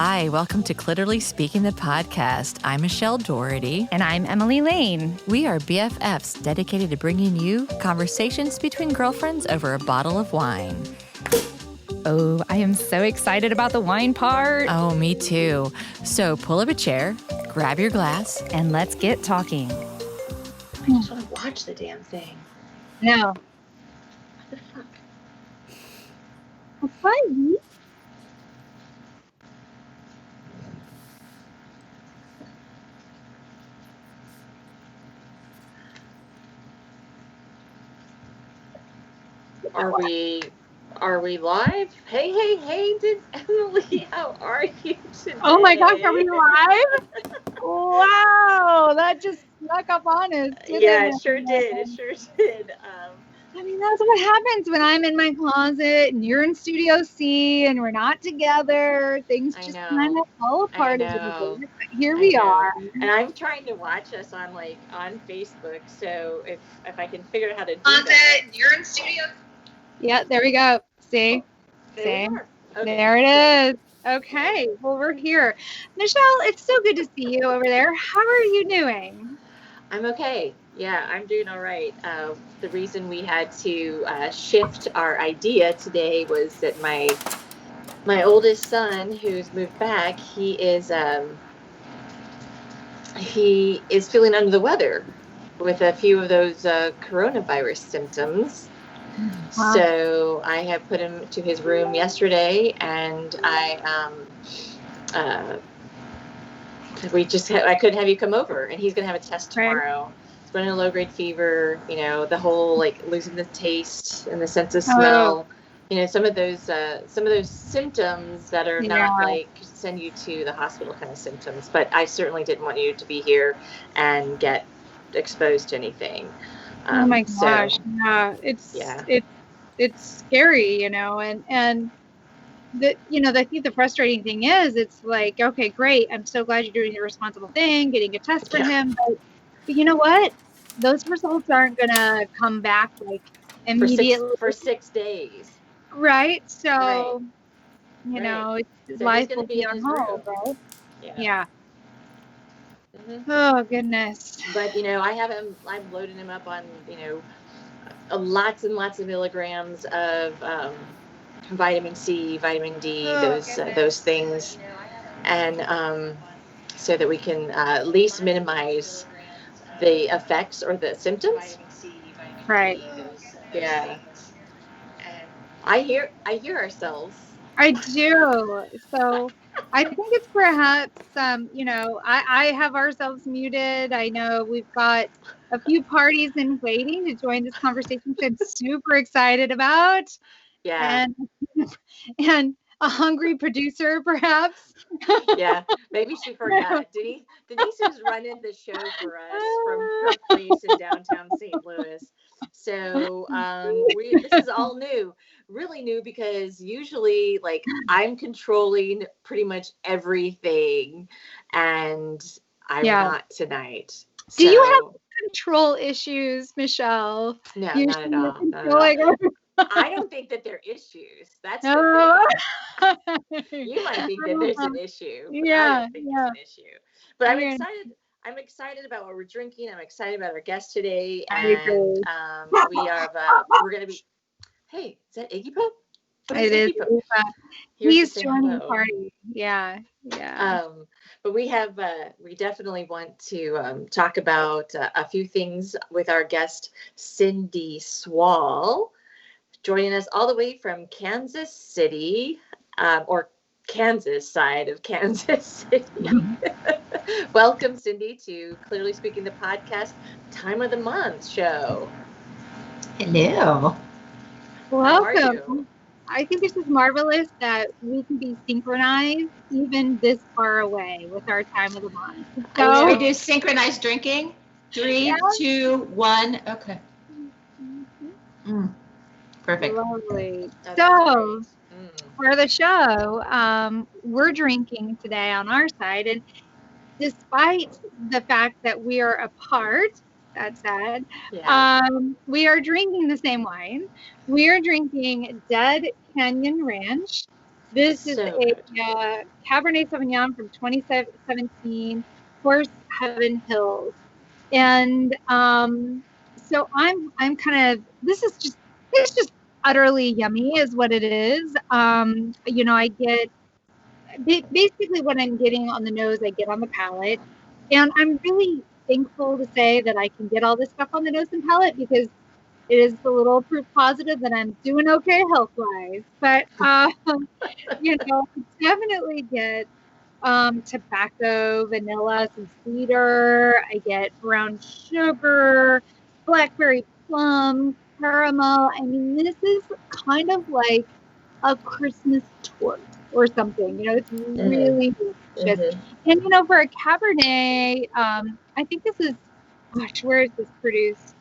Hi, welcome to Clitorally Speaking the podcast. I'm Michelle Doherty. And I'm Emily Lane. We are BFFs dedicated to bringing you conversations between girlfriends over a bottle of wine. Oh, I am so excited about the wine part. Oh, me too. So pull up a chair, grab your glass, and let's get talking. I just want to watch the damn thing. No. What the fuck? It's fine. Are we live? Hey, Emily, how are you today? Oh my gosh, are we live? Wow, that just snuck up on us. It sure did. I mean, that's what happens when I'm in my closet and you're in Studio C and we're not together. Things just kind of fall apart. But here we are. And I'm trying to watch us on Facebook. So if I can figure out how to do that. You're in Studio. Yeah, there we go. See? Okay. There it is. Okay, well, we're here. Michelle, it's so good to see you over there. How are you doing? I'm okay. Yeah, I'm doing all right. The reason we had to shift our idea today was that my oldest son, who's moved back, he is feeling under the weather with a few of those coronavirus symptoms. Wow. So I have put him to his room yesterday, and I couldn't have you come over, and he's gonna have a test tomorrow. Right. He's running a low-grade fever. The whole losing the taste and the sense of smell. Some of those symptoms that are not send you to the hospital kind of symptoms. But I certainly didn't want you to be here and get exposed to anything. Oh my gosh! It's scary, and I think the frustrating thing is, it's like, okay, great, I'm so glad you're doing the responsible thing, getting a test for him, but you know what? Those results aren't gonna come back immediately for 6 days, right? So, life will be on hold, right? Yeah. Mm-hmm. Oh goodness. But I'm loading him up on lots and lots of milligrams of vitamin C, vitamin D, those things, and so that we can at least minimize the effects or the symptoms. Right. Yeah. I hear ourselves. I do. So I think it's perhaps, I have ourselves muted. I know we've got a few parties in waiting to join this conversation, which I'm super excited about. Yeah. And a hungry producer, perhaps. Yeah, maybe she forgot. Denise is running the show for us from her place in downtown St. Louis. So this is all new, really new, because usually I'm controlling pretty much everything, and I'm not tonight. Do you have control issues, Michelle? No, not at all. I don't think that they're issues. That's the thing. You might think that there's an issue. But I don't think it's an issue. But I'm excited. I'm excited about what we're drinking. I'm excited about our guest today, and we're going to be. Hey, is that Iggy Pop? It is. He's joining the party. Yeah. But we definitely want to talk about a few things with our guest, Cyndi Swall, joining us all the way from Kansas City, or Kansas side of Kansas City. Welcome, Cyndi, to Clearly Speaking the podcast Time of the Month show. Hello. Welcome. I think this is marvelous that we can be synchronized even this far away with our time of the month. So we do synchronized drinking. 3, 2, 1. Okay. Perfect. Lovely. So for the show, we're drinking today on our side, and despite the fact that we are apart, that's sad. Yeah. We are drinking the same wine. We are drinking Dead Canyon Ranch This is So a good. Cabernet Sauvignon from 2017, Horse Heaven Hills. And so I'm kind of, it's just utterly yummy is what it is. I get basically what I'm getting on the nose, I get on the palate. And I'm really thankful to say that I can get all this stuff on the nose and palate, because it is a little proof positive that I'm doing okay health-wise. But, definitely get tobacco, vanilla, some cedar. I get brown sugar, blackberry plum, caramel. I mean, this is kind of like a Christmas torte or something. It's really delicious. Mhm. And for a Cabernet, I think this is, gosh, where is this produced?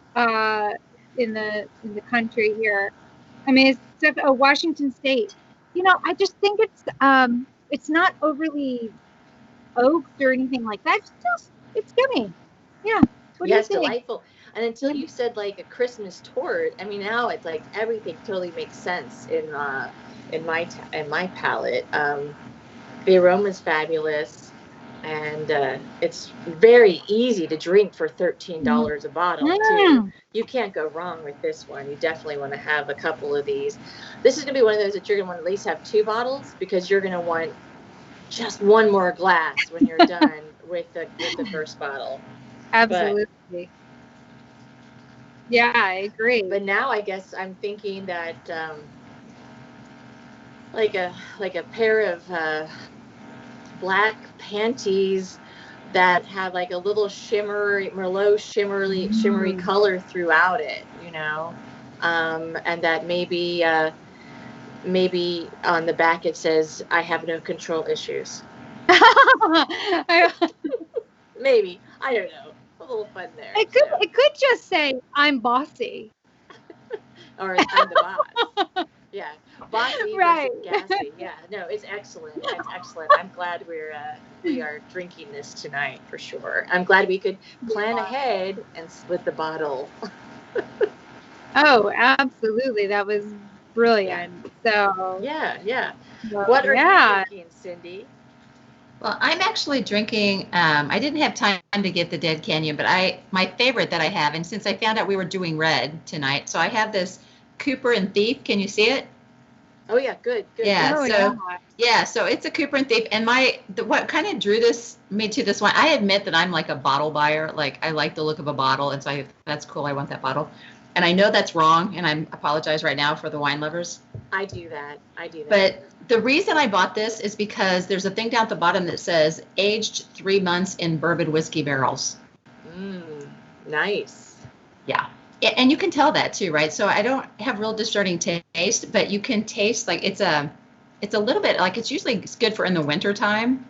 In the country here. I mean, it's Washington State. I just think it's not overly oaked or anything like that. It's yummy. Yeah. What do Yeah, you it's think? delightful. And until you said like a Christmas torte, I mean, now it's like everything totally makes sense in my palate. The aroma is fabulous, and it's very easy to drink for $13 a bottle too. Mm. You can't go wrong with this one. You definitely want to have a couple of these. This is gonna be one of those that you're gonna want to at least have 2 bottles, because you're gonna want just one more glass when you're done with the first bottle. Absolutely. Yeah, I agree. But now I guess I'm thinking that like a pair of black panties that have like a little Merlot shimmery color throughout it, and that maybe on the back it says, "I have no control issues." Maybe, I don't know. A little fun there. It could just say, "I'm bossy." Or I'm the boss. Yeah, bossy Right. versus gassy. Yeah, no, it's excellent. It's excellent. I'm glad we are drinking this tonight for sure. I'm glad we could plan ahead and split the bottle. Oh, absolutely. That was brilliant. So Yeah. What are you drinking, Cyndi? Well, I'm actually drinking, I didn't have time to get the Dead Canyon, but my favorite that I have, and since I found out we were doing red tonight, so I have this Cooper and Thief. Can you see it? Oh yeah, good. Yeah, Oh, so it's a Cooper and Thief, and what kind of drew me to this one, I admit that I'm like a bottle buyer. Like, I like the look of a bottle, and so that's cool, I want that bottle. And I know that's wrong, and I apologize right now for the wine lovers. I do that. But the reason I bought this is because there's a thing down at the bottom that says aged 3 months in bourbon whiskey barrels. Nice. Yeah. And you can tell that too, right? So I don't have real discerning taste, but you can taste like it's a little bit like it's good for in the winter time.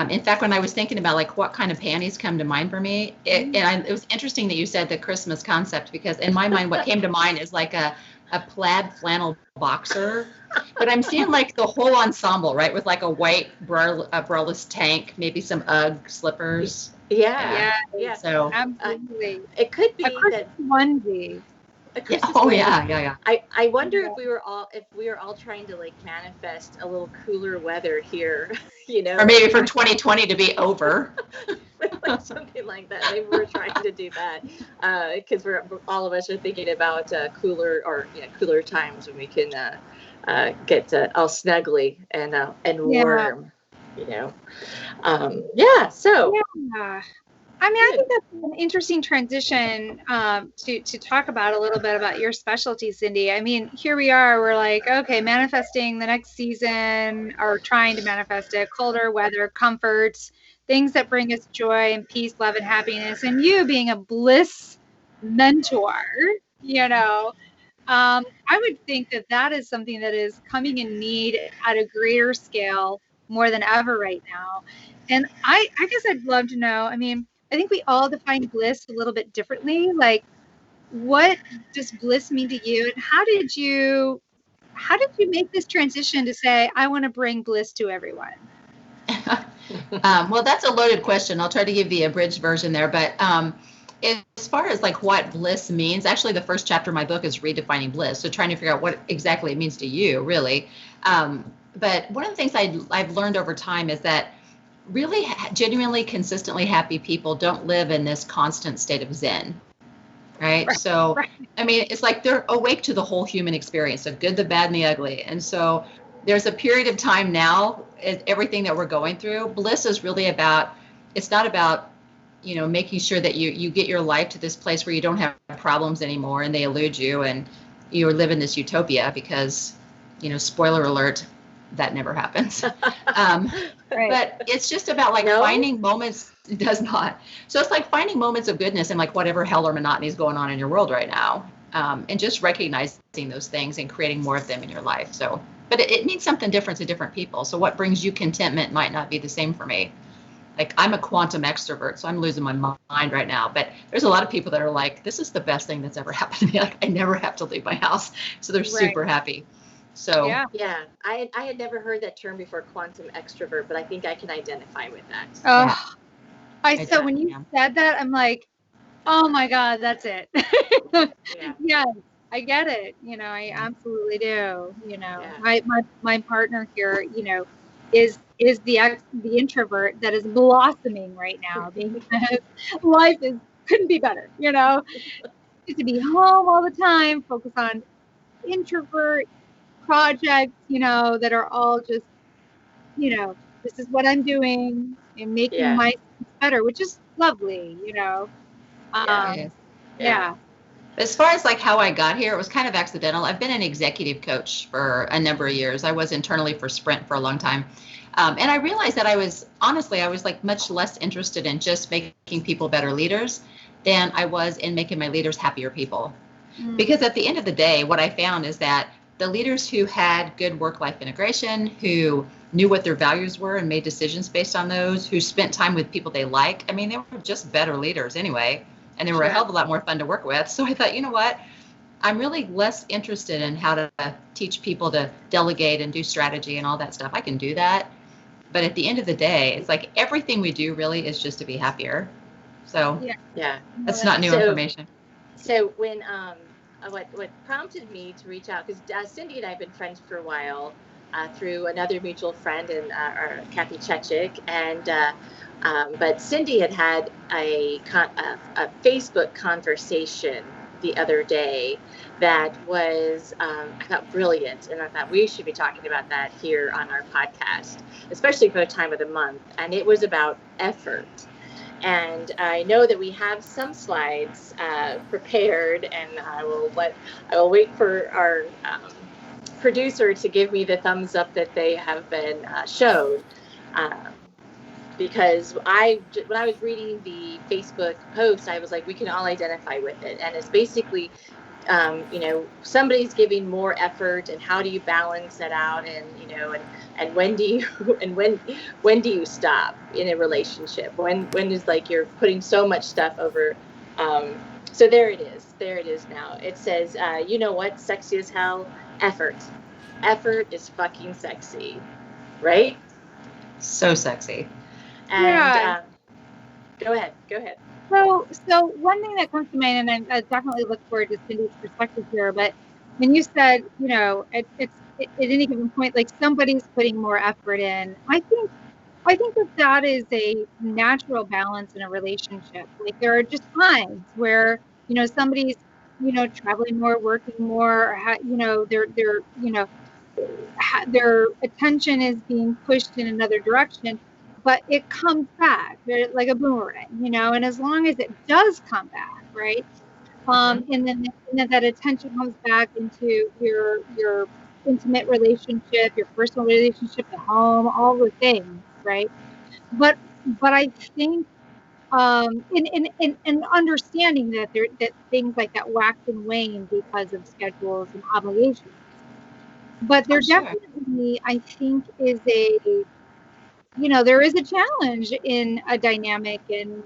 In fact, when I was thinking about like what kind of panties come to mind for me, it was interesting that you said the Christmas concept, because in my mind, what came to mind is like a plaid flannel boxer, but I'm seeing like the whole ensemble, right? With like a white braless tank, maybe some UGG slippers. Yeah. So absolutely. It could be a Christmas onesie. A Christmas oh onesie. yeah. I wonder if we were all trying to like manifest a little cooler weather here, or maybe for 2020 to be over. Like something like that. Maybe we're trying to do that because all of us are thinking about cooler times when we can get all snuggly and warm. So yeah. I mean, I think that's an interesting transition to talk about a little bit about your specialty, Cyndi. I mean, here we are. We're like, okay, manifesting the next season, or trying to manifest it, colder weather, comforts, things that bring us joy and peace, love, and happiness. And you being a Bliss Mentor, I would think that is something that is coming in need at a greater scale more than ever right now. And I guess I'd love to know, I mean, I think we all define bliss a little bit differently. Like, what does bliss mean to you? And how did you make this transition to say, I want to bring bliss to everyone? Well, that's a loaded question. I'll try to give the abridged version there. But as far as like what bliss means, actually the first chapter of my book is redefining bliss. So trying to figure out what exactly it means to you, really. But one of the things I've learned over time is that really genuinely, consistently happy people don't live in this constant state of Zen. Right. So, Right. I mean, it's like they're awake to the whole human experience, the good, the bad, and the ugly. And so there's a period of time now, everything that we're going through. Bliss is really about, it's not about, making sure that you get your life to this place where you don't have problems anymore and they elude you and you live in this utopia because, spoiler alert, that never happens. Right. But it's just about finding moments. It does not. So it's like finding moments of goodness in like whatever hell or monotony is going on in your world right now. And just recognizing those things and creating more of them in your life. So, but it means something different to different people. So what brings you contentment might not be the same for me. Like I'm a quantum extrovert, so I'm losing my mind right now. But there's a lot of people that are like, this is the best thing that's ever happened to me. Like I never have to leave my house. So they're super happy. So yeah, I had never heard that term before, quantum extrovert, but I think I can identify with that. So when you said that, I'm like, oh my God, that's it. Yeah, I get it. I absolutely do. My partner here, is the introvert that is blossoming right now because life couldn't be better. Just to be home all the time, focus on introvert projects, that are all just, this is what I'm doing and making my better, which is lovely, Yeah. As far as like how I got here, it was kind of accidental. I've been an executive coach for a number of years. I was internally for Sprint for a long time. And I realized that I was like much less interested in just making people better leaders than I was in making my leaders happier people. Because at the end of the day, what I found is that the leaders who had good work-life integration, who knew what their values were and made decisions based on those, who spent time with people they like, I mean, they were just better leaders anyway. And they were a hell of a lot more fun to work with. So I thought, you know what? I'm really less interested in how to teach people to delegate and do strategy and all that stuff. I can do that. But at the end of the day, it's like everything we do really is just to be happier. So that's not new information. So when what prompted me to reach out, because Cyndi and I have been friends for a while through another mutual friend and our Kathy Chechik, and but Cyndi had a Facebook conversation the other day that was I thought brilliant, and I thought we should be talking about that here on our podcast, especially for the time of the month. And it was about effort. And I know that we have some slides prepared, and I will wait for our producer to give me the thumbs up that they have been showed. Because when I was reading the Facebook post, I was like, we can all identify with it. And it's basically, somebody's giving more effort, and how do you balance that out? And, and when do you stop in a relationship? When is like you're putting so much stuff over? So there it is now. It says, you know what? Sexy as hell. Effort is fucking sexy, right? So sexy. And go ahead. So one thing that comes to mind, and I definitely look forward to Cyndi's perspective here, but when you said, at any given point, like somebody's putting more effort in, I think that is a natural balance in a relationship. Like there are just times where, somebody's, traveling more, working more, their attention is being pushed in another direction, but it comes back like a boomerang, and as long as it does come back, right? And then that attention comes back into your intimate relationship, your personal relationship at home, all the things, right? But I think in understanding that that things like that wax and wane because of schedules and obligations. But there definitely, I think, is there is a challenge in a dynamic in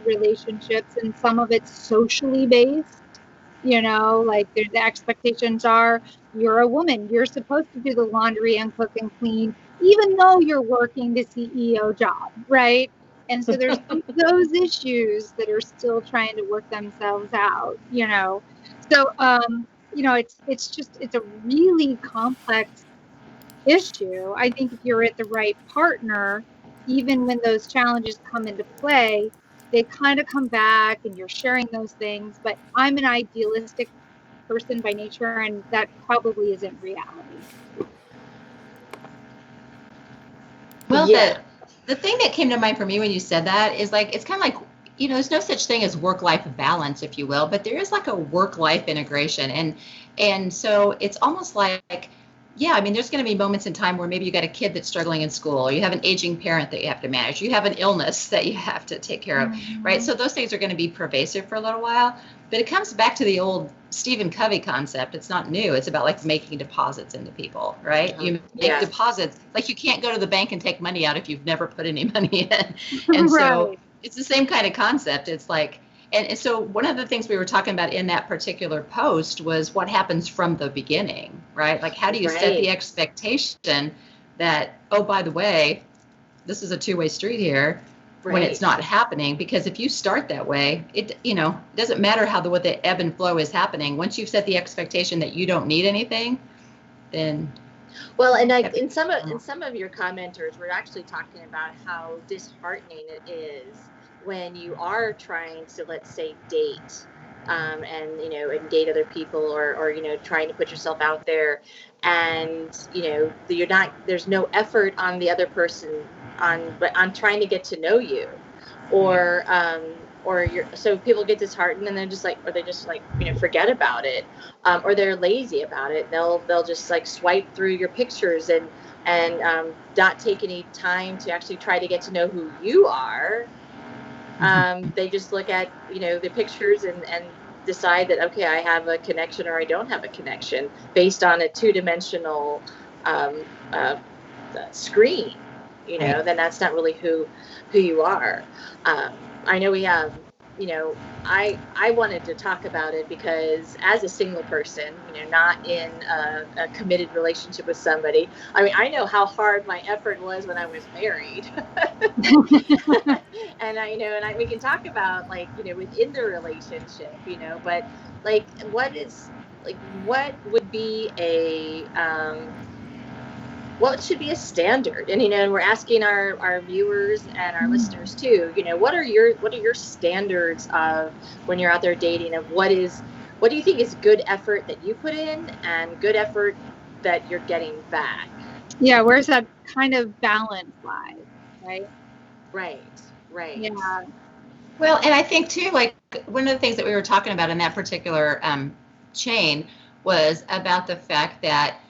relationships, and some of it's socially based. Like the expectations are, you're a woman, you're supposed to do the laundry and cook and clean, even though you're working the CEO job, right? And so there's those issues that are still trying to work themselves out, So, it's a really complex issue. I think if you're at the right partner, even when those challenges come into play, they kind of come back and you're sharing those things. But I'm an idealistic person by nature, and that probably isn't reality. Well, Yeah. the thing that came to mind for me when you said that is like, it's kind of like, there's no such thing as work-life balance, if you will, but there is like a work-life integration. And so it's almost like, yeah, I mean, there's going to be moments in time where maybe you got a kid that's struggling in school, or you have an aging parent that you have to manage, you have an illness that you have to take care of, right? So those things are going to be pervasive for a little while, but it comes back to the old Stephen Covey concept. It's not new. It's about like making deposits into people, right? You make deposits, like you can't go to the bank and take money out if you've never put any money in. And so Right. it's the same kind of concept. It's like, and so one of the things we were talking about in that particular post was what happens from the beginning, right? Like, how do you set the expectation that, oh, by the way, this is a two-way street here, when it's not happening? Because if you start that way, it doesn't matter what the ebb and flow is happening. Once you've set the expectation that you don't need anything, then well, and like in some of your commenters, we're actually talking about how disheartening it is when you are trying to, let's say, date, and and date other people, or trying to put yourself out there, and you're not, there's no effort on the other person on trying to get to know you, or so people get disheartened, and they're just like, or they just like forget about it, or they're lazy about it. They'll just like swipe through your pictures and not take any time to actually try to get to know who you are. They just look at the pictures and decide that, okay, I have a connection or I don't have a connection based on a two-dimensional screen. Then that's not really who you are. I know we have, I wanted to talk about it because as a single person, not in a committed relationship with somebody, I mean, I know how hard my effort was when I was married. And we can talk about like, within the relationship, but like, what would be what should be a standard? And we're asking our viewers and our listeners too, what are your standards of when you're out there dating, of what do you think is good effort that you put in and good effort that you're getting back? Yeah, where's that kind of balance lies, right? Right. Yeah. Well, and I think too, like one of the things that we were talking about in that particular chain was about the fact that,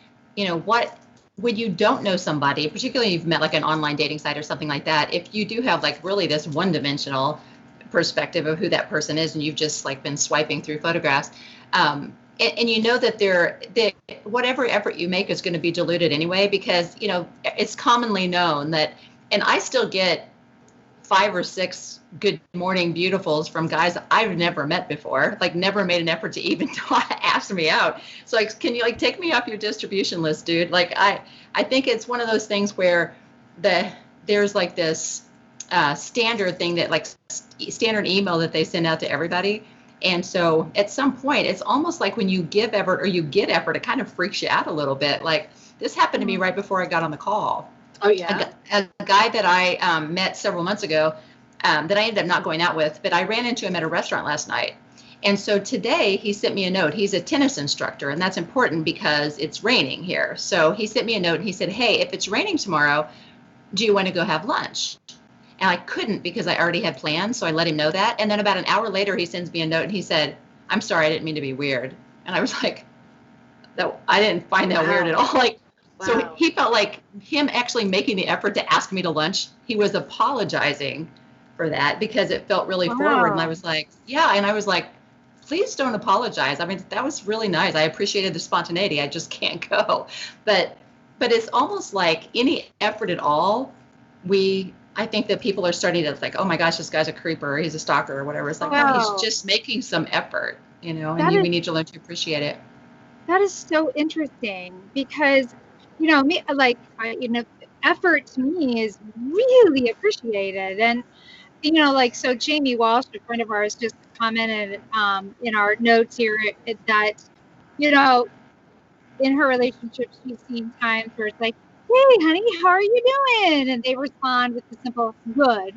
when you don't know somebody, particularly if you've met like an online dating site or something like that, if you do have like really this one-dimensional perspective of who that person is, and you've just like been swiping through photographs, and that whatever effort you make is going to be diluted anyway, because it's commonly known that, and I still get 5 or 6 good morning beautifuls from guys I've never met before, like never made an effort to even ask me out. So like, can you like take me off your distribution list, dude? Like I think it's one of those things where there's like this standard thing that like standard email that they send out to everybody. And so at some point, it's almost like when you give effort or you get effort, it kind of freaks you out a little bit. Like this happened to me right before I got on the call. Oh, yeah. A guy that I met several months ago that I ended up not going out with, but I ran into him at a restaurant last night. And so today he sent me a note. He's a tennis instructor, and that's important because it's raining here. So he sent me a note and he said, hey, if it's raining tomorrow, do you want to go have lunch? And I couldn't because I already had plans. So I let him know that. And then about an hour later, he sends me a note and he said, I'm sorry, I didn't mean to be weird. And I was like, no, I didn't find that weird at all. Like, so he felt like him actually making the effort to ask me to lunch. He was apologizing for that because it felt really forward. And I was like, yeah. And I was like, please don't apologize. I mean, that was really nice. I appreciated the spontaneity. I just can't go. But it's almost like any effort at all, I think that people are starting to like, oh my gosh, this guy's a creeper, or he's a stalker or whatever. It's like, no, he's just making some effort, and we need to learn to appreciate it. That is so interesting because, me, like, effort to me is really appreciated. And, like, so Jamie Walsh, a friend of ours, just commented in our notes here that, in her relationship, she's seen times where it's like, hey, honey, how are you doing? And they respond with the simple, good.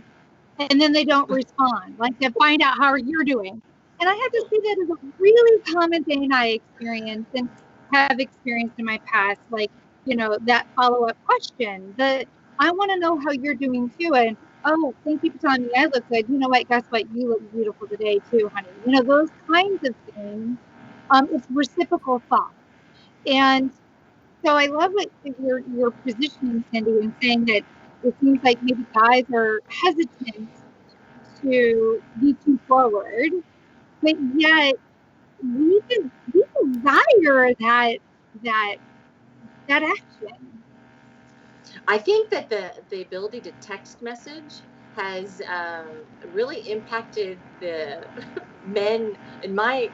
And then they don't respond, like to find out how you're doing. And I have to say that is a really common thing I experience and have experienced in my past, like, that follow-up question that I want to know how you're doing too. And, oh, thank you for telling me I look good. You know what? Guess what? You look beautiful today too, honey. Those kinds of things. It's reciprocal thought. And so I love what you're positioning, Cyndi, and saying that it seems like maybe guys are hesitant to be too forward, but yet we desire that action. I think that the ability to text message has really impacted the men in my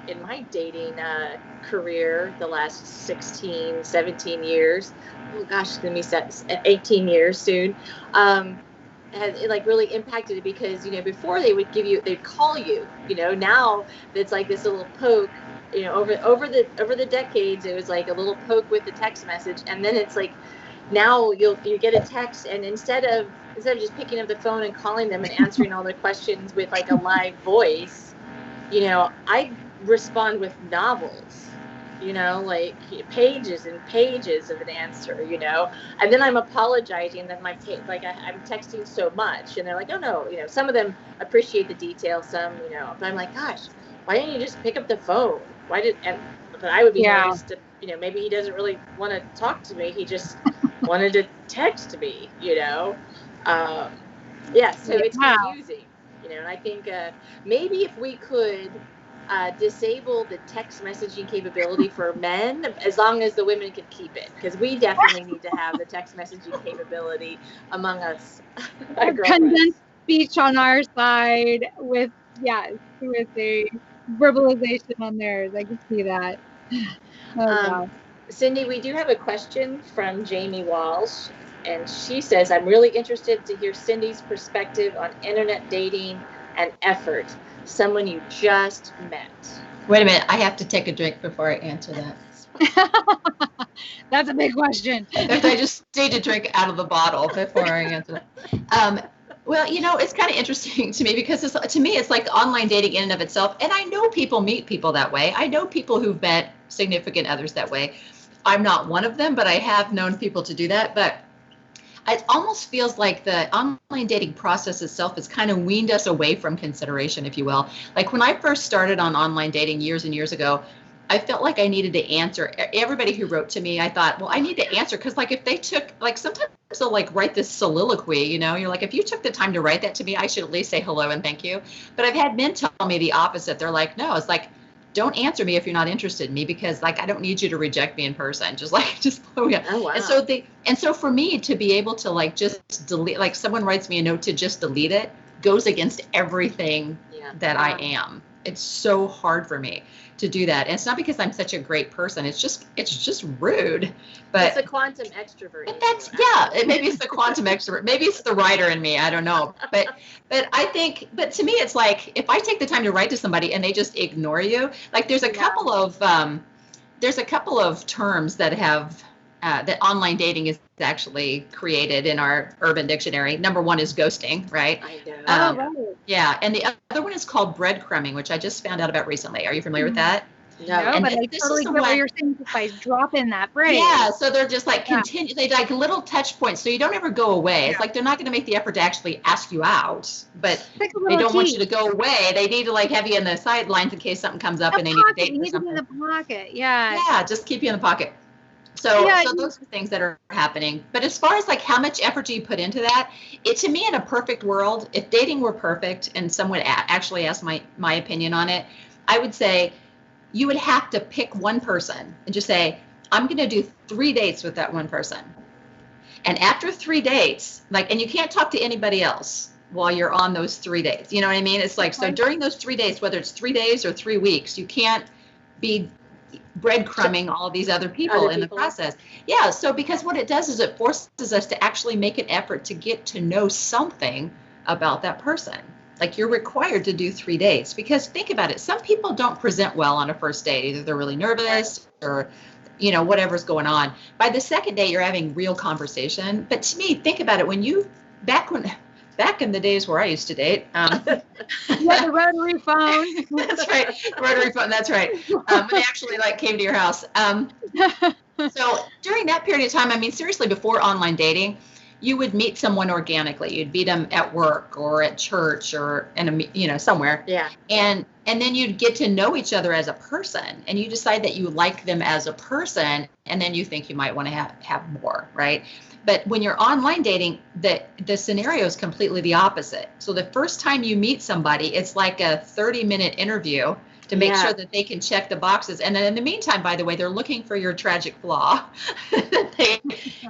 dating career the last 16, 17 years. Oh gosh, let me set 18 years soon. Has it like really impacted it because before they'd call you, now it's like this little poke, over the decades it was like a little poke with the text message, and then it's like now you get a text, and instead of just picking up the phone and calling them and answering all their questions with like a live voice, I respond with novels, like pages and pages of an answer, and then I'm apologizing that I'm texting so much, and they're like, oh no, some of them appreciate the detail, some, but I'm like, gosh, why didn't you just pick up the phone? But I would be nervous to, maybe he doesn't really want to talk to me. He just wanted to text me, so it's confusing, and I think maybe if we could disable the text messaging capability for men, as long as the women can keep it, because we definitely need to have the text messaging capability among us. Condensed speech on our side with a verbalization on theirs. I can see that. Wow. Cyndi, we do have a question from Jamie Walsh, and she says, I'm really interested to hear Cindy's perspective on internet dating and effort. Someone you just met. Wait a minute, I have to take a drink before I answer that. That's a big question. I just need to drink out of the bottle before I answer that. Well, it's kind of interesting to me because to me, it's like online dating in and of itself. And I know people meet people that way. I know people who've met significant others that way. I'm not one of them, but I have known people to do that. But it almost feels like the online dating process itself has kind of weaned us away from consideration, if you will. Like when I first started on online dating years and years ago, I felt like I needed to answer everybody who wrote to me. I thought, well, I need to answer because like if they took, like sometimes they'll like write this soliloquy, you're like, if you took the time to write that to me, I should at least say hello and thank you. But I've had men tell me the opposite. They're like, no, it's like, don't answer me if you're not interested in me because like I don't need you to reject me in person. Just oh yeah. Oh, wow. And so for me to be able to like just delete, like someone writes me a note to just delete it goes against everything that I am. It's so hard for me to do that. And it's not because I'm such a great person. It's just rude. But it's a quantum extrovert. But maybe it's the quantum extrovert. Maybe it's the writer in me. I don't know. But I think, but to me, it's like if I take the time to write to somebody and they just ignore you, like there's a couple of terms that have that online dating is actually created in our Urban Dictionary. Number one is ghosting, right? I know. Right. Yeah, and the other one is called breadcrumbing, which I just found out about recently. Are you familiar with that? No, but I totally get what you're saying by dropping that phrase. Yeah, so they're just like they like little touch points, so you don't ever go away. It's like they're not going to make the effort to actually ask you out, but they don't want you to go away. They need to like have you in the sidelines in case something comes up and they need to date or something. You need to be in the pocket, yeah. Yeah, just keep you in the pocket. So those are things that are happening. But as far as like how much effort do you put into that, to me in a perfect world, if dating were perfect and someone actually asked my opinion on it, I would say you would have to pick one person and just say, I'm going to do 3 dates with that one person. And after 3 dates, and you can't talk to anybody else while you're on those 3 dates. You know what I mean? It's like, so during those 3 days, whether it's 3 days or 3 weeks, you can't be breadcrumbing all these other people in the process. Yeah. So because what it does is it forces us to actually make an effort to get to know something about that person. Like you're required to do 3 dates because think about it. Some people don't present well on a first date. Either they're really nervous or, whatever's going on. By the second day, you're having real conversation. But to me, think about it. Back in the days where I used to date. The rotary phone. That's right. Rotary phone. That's right. When they actually came to your house. So during that period of time, I mean, seriously, before online dating, you would meet someone organically. You'd meet them at work or at church or somewhere. Yeah. And then you'd get to know each other as a person, and you decide that you like them as a person, and then you think you might want to have more, right? But when you're online dating, the scenario is completely the opposite. So the first time you meet somebody, it's like a 30-minute interview to make sure that they can check the boxes. And then in the meantime, by the way, they're looking for your tragic flaw.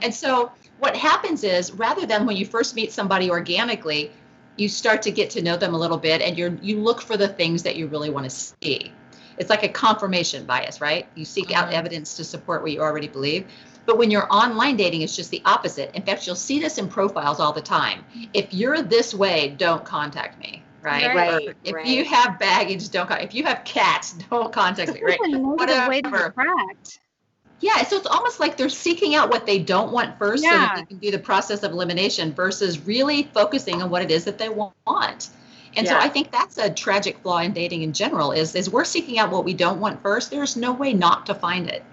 And so what happens is, rather than when you first meet somebody organically, you start to get to know them a little bit, and you look for the things that you really want to see. It's like a confirmation bias, right? You seek out evidence to support what you already believe. But when you're online dating, it's just the opposite. In fact, you'll see this in profiles all the time. If you're this way, don't contact me, right? Right. If you have baggage, if you have cats, don't contact me, right? Whatever. Way to attract. Yeah, so it's almost like they're seeking out what they don't want first so that they can do the process of elimination versus really focusing on what it is that they want. And so I think that's a tragic flaw in dating in general is we're seeking out what we don't want first. There's no way not to find it.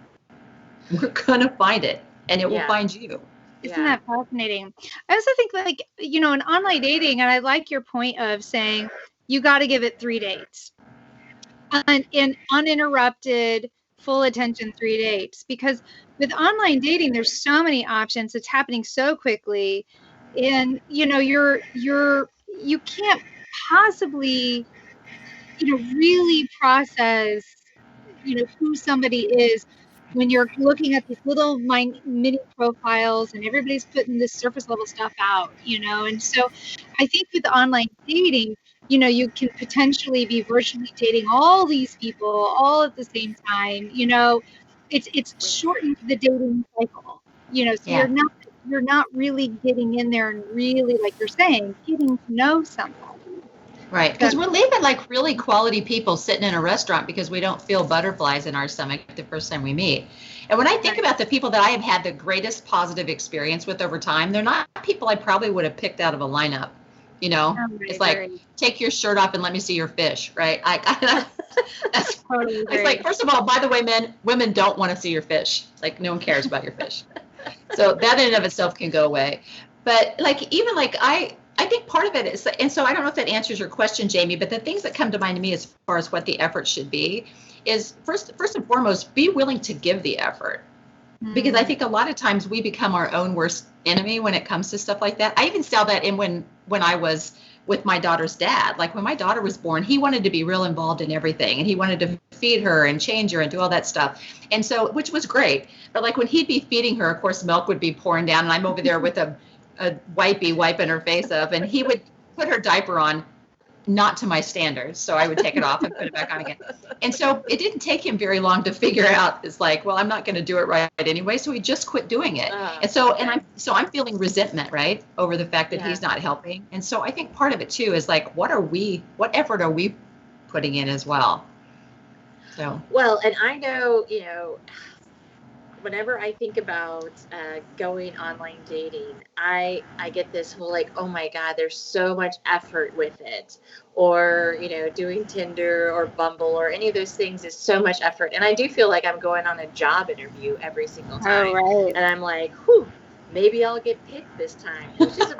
We're going to find it, and it will find you. Isn't that fascinating? I also think in online dating, and I like your point of saying you got to give it 3 dates and in uninterrupted, full attention 3 dates, because with online dating, there's so many options. It's happening so quickly, and you can't possibly, really process, who somebody is when you're looking at these little mini profiles and everybody's putting this surface level stuff out, and so I think with online dating, you can potentially be virtually dating all these people all at the same time. It's shortened the dating cycle, so you're not really getting in there and really, like you're saying, getting to know somebody. Right, because we're leaving really quality people sitting in a restaurant because we don't feel butterflies in our stomach the first time we meet. And when I think about the people that I have had the greatest positive experience with over time, they're not people I probably would have picked out of a lineup. It's like, take your shirt off and let me see your fish, right? That's totally it's like, first of all, by the way, women don't want to see your fish. Like, no one cares about your fish. So that in and of itself can go away. But I think part of it is, and so I don't know if that answers your question, Jamie, but the things that come to mind to me as far as what the effort should be is first and foremost, be willing to give the effort. Because I think a lot of times we become our own worst enemy when it comes to stuff like that. I even saw that in when I was with my daughter's dad. Like when my daughter was born, he wanted to be real involved in everything, and he wanted to feed her and change her and do all that stuff. And so, which was great. But when he'd be feeding her, of course, milk would be pouring down, and I'm over there with a wipey wiping her face up, and he would put her diaper on, not to my standards. So I would take it off and put it back on again. And so it didn't take him very long to figure out, it's like, well, I'm not going to do it right anyway. So he just quit doing it. I'm feeling resentment, right, over the fact that he's not helping. And so I think part of it too is what effort are we putting in as well? So, well, and I know, whenever I think about going online dating, I get this whole oh my God, there's so much effort with it. Or, doing Tinder or Bumble or any of those things is so much effort. And I do feel like I'm going on a job interview every single time. Oh, right. And I'm like, whew, maybe I'll get picked this time. Which is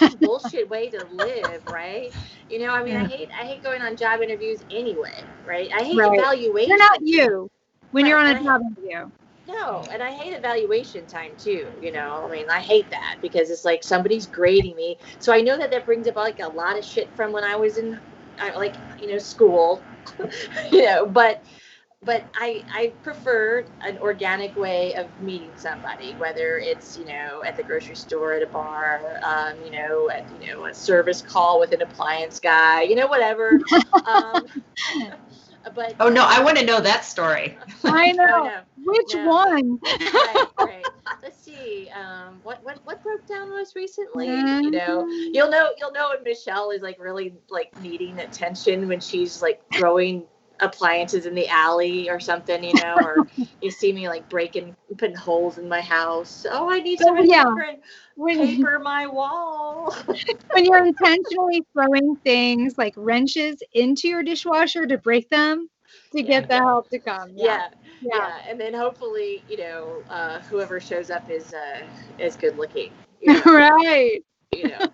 a bullshit way to live, right? I hate going on job interviews anyway, right? I hate evaluation. You're not you when you're on a job interview. No, and I hate evaluation time too, I hate that because it's like somebody's grading me. So I know that brings up a lot of shit from when I was in school, but I prefer an organic way of meeting somebody, whether it's, at the grocery store, at a bar, at a service call with an appliance guy, whatever. But no, I want to know that story. I know. Which one? Right. Let's see. What broke down most recently? You'll know when Michelle is really needing attention when she's throwing appliances in the alley or something, you know, or you see me like putting holes in my house. Oh, I need some different paper my wall. When you're intentionally throwing things like wrenches into your dishwasher to break them to get the help to come. Yeah. And then hopefully, you know, whoever shows up is good looking. You know, right. You know,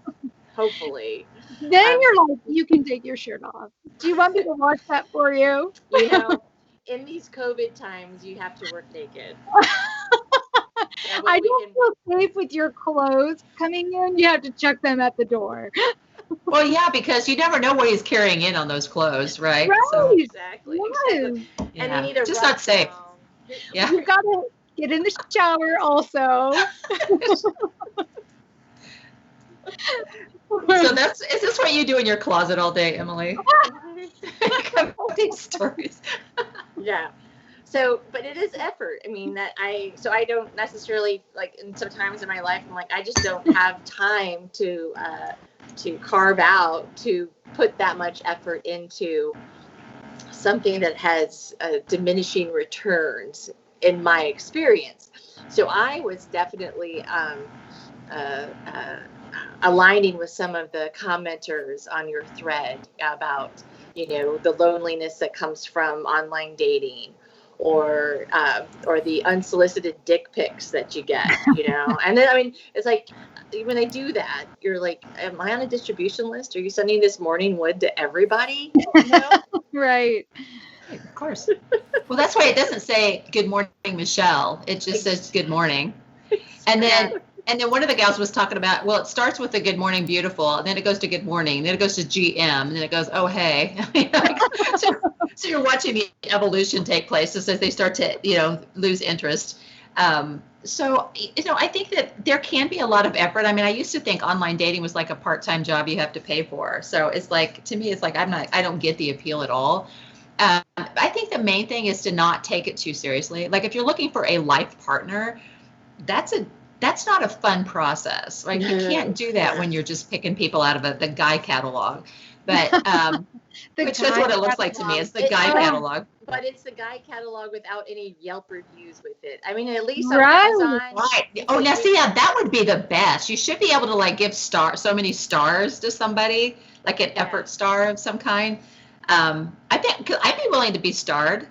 hopefully. Then you're like, you can take your shirt off. Do you want me to wash that for you? You know, in these COVID times, you have to work naked. I don't feel safe with your clothes coming in. You have to check them at the door. Well, yeah, because you never know what he's carrying in on those clothes, right? Right. So, exactly. Yes. Yeah. And you need to just not safe. Yeah. You got to get in the shower also. So is this what you do in your closet all day, Emily? Come up with these stories. Yeah. So, but it is effort. I mean, I don't necessarily like, and sometimes in my life, I'm like, I just don't have time to carve out, to put that much effort into something that has diminishing returns in my experience. So I was definitely aligning with some of the commenters on your thread about, you know, the loneliness that comes from online dating, or the unsolicited dick pics that you get, you know. And then, I mean, it's like, when they do that, you're like, am I on a distribution list? Are you sending this morning wood to everybody? You know? Right. Of course. Well, that's why it doesn't say good morning, Michelle. It just says good morning. And then one of the gals was talking about, well, it starts with the good morning, beautiful, and then it goes to good morning, then it goes to GM, and then it goes, oh, hey. So you're watching the evolution take place as they start to, you know, lose interest. So, you know, I think that there can be a lot of effort. I mean, I used to think online dating was like a part-time job you have to pay for. So it's like, to me, it's like, I don't get the appeal at all. I think the main thing is to not take it too seriously. Like, if you're looking for a life partner, that's not a fun process. Like, you can't do that when you're just picking people out of the guy catalog. But which is what it looks like to me. It's the guy catalog. But it's the guy catalog without any Yelp reviews with it. I mean, at least on Amazon. Right. Oh, now see, yeah, that would be the best. You should be able to like give so many stars to somebody, like an effort star of some kind. I think I'd be willing to be starred.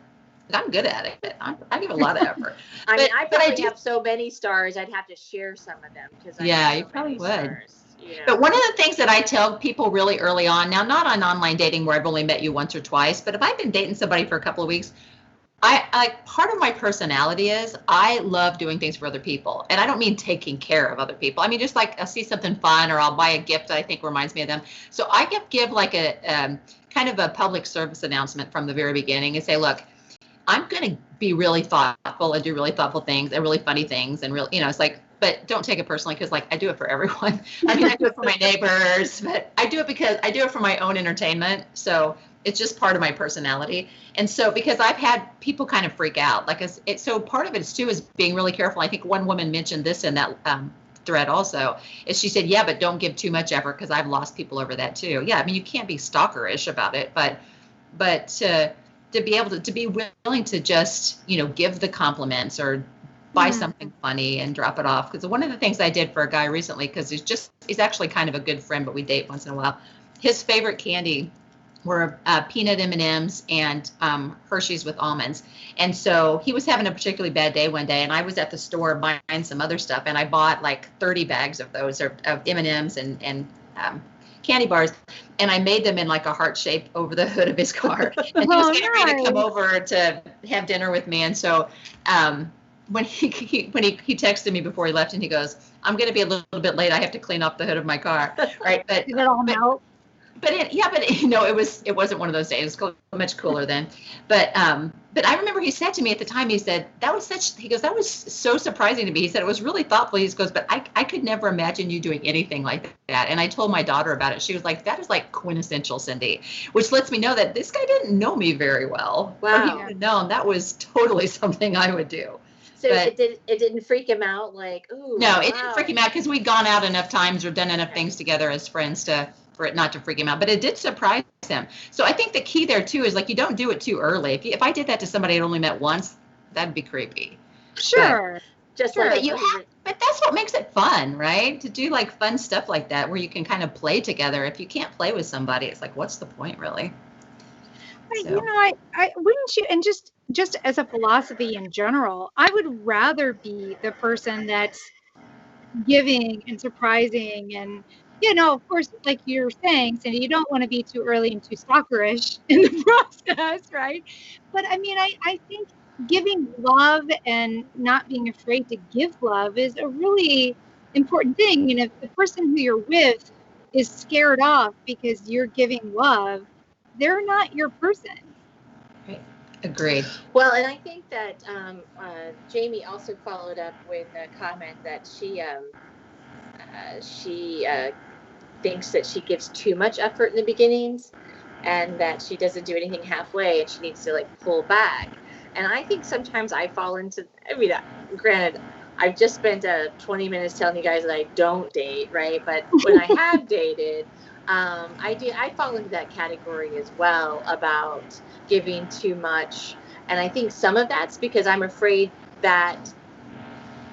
I'm good at it. I give a lot of effort. I mean, I probably have so many stars, I'd have to share some of them, because you probably would. Stars, you know? But one of the things that I tell people really early on, now not on online dating where I've only met you once or twice, but if I've been dating somebody for a couple of weeks, I part of my personality is I love doing things for other people. And I don't mean taking care of other people. I mean, just like I'll see something fun, or I'll buy a gift that I think reminds me of them. So I give like a kind of a public service announcement from the very beginning and say, look, I'm going to be really thoughtful and do really thoughtful things and really funny things, and real, you know, it's like, but don't take it personally, because like I do it for everyone. I mean, I do it for my neighbors, but I do it because I do it for my own entertainment. So it's just part of my personality. And so, because I've had people kind of freak out, like so part of it is too is being really careful. I think one woman mentioned this in that thread also, is she said, yeah, but don't give too much effort, because I've lost people over that too. Yeah, I mean, you can't be stalkerish about it, but to be able to be willing to just, you know, give the compliments or buy something funny and drop it off. Because one of the things I did for a guy recently, because he's actually kind of a good friend, but we date once in a while. His favorite candy were peanut M&Ms and Hershey's with almonds. And so he was having a particularly bad day one day, and I was at the store buying some other stuff, and I bought like 30 bags of those, of M&Ms and candy bars, and I made them in like a heart shape over the hood of his car. And he was getting ready to come over to have dinner with me. And so when he texted me before he left, and he goes, I'm going to be a little bit late. I have to clean off the hood of my car. Right. But did it all melt? But you know, it wasn't one of those days. It was much cooler then. But I remember he said to me at the time, he said, that was so surprising to me. He said, it was really thoughtful. He goes, but I could never imagine you doing anything like that. And I told my daughter about it. She was like, that is like quintessential Cyndi, which lets me know that this guy didn't know me very well. Wow. Or he would have known that was totally something I would do. So it didn't freak him out, like, ooh. No, it didn't freak him out, because we'd gone out enough times or done enough things together as friends to for it not to freak him out, but it did surprise him. So I think the key there too is like, you don't do it too early. If I did that to somebody I'd only met once, that'd be creepy. Sure. Just Sure. like But that's what makes it fun, right? To do like fun stuff like that where you can kind of play together. If you can't play with somebody, it's like, what's the point really? So. You know, I wouldn't you, and just as a philosophy in general, I would rather be the person that's giving and surprising, and you know, of course, like you're saying, Cindy, you don't want to be too early and too stalkerish in the process, right? But I mean, I think giving love and not being afraid to give love is a really important thing. And if the person who you're with is scared off because you're giving love, they're not your person. Right. Agreed. Well, and I think that Jamie also followed up with a comment that she thinks that she gives too much effort in the beginnings, and that she doesn't do anything halfway, and she needs to like pull back. And I think sometimes I fall into. I mean, granted, I've just spent 20 minutes telling you guys that I don't date, right? But when I have dated, I fall into that category as well about giving too much. And I think some of that's because I'm afraid that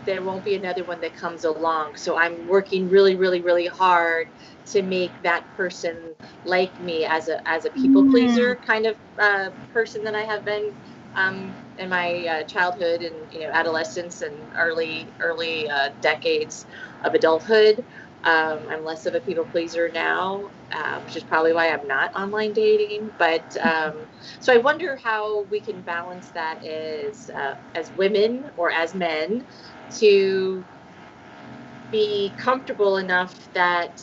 there won't be another one that comes along. So I'm working really, really, really hard to make that person like me as a people pleaser kind of person that I have been in my childhood and adolescence and early decades of adulthood. I'm less of a people pleaser now, which is probably why I'm not online dating. But so I wonder how we can balance that as women or as men to be comfortable enough that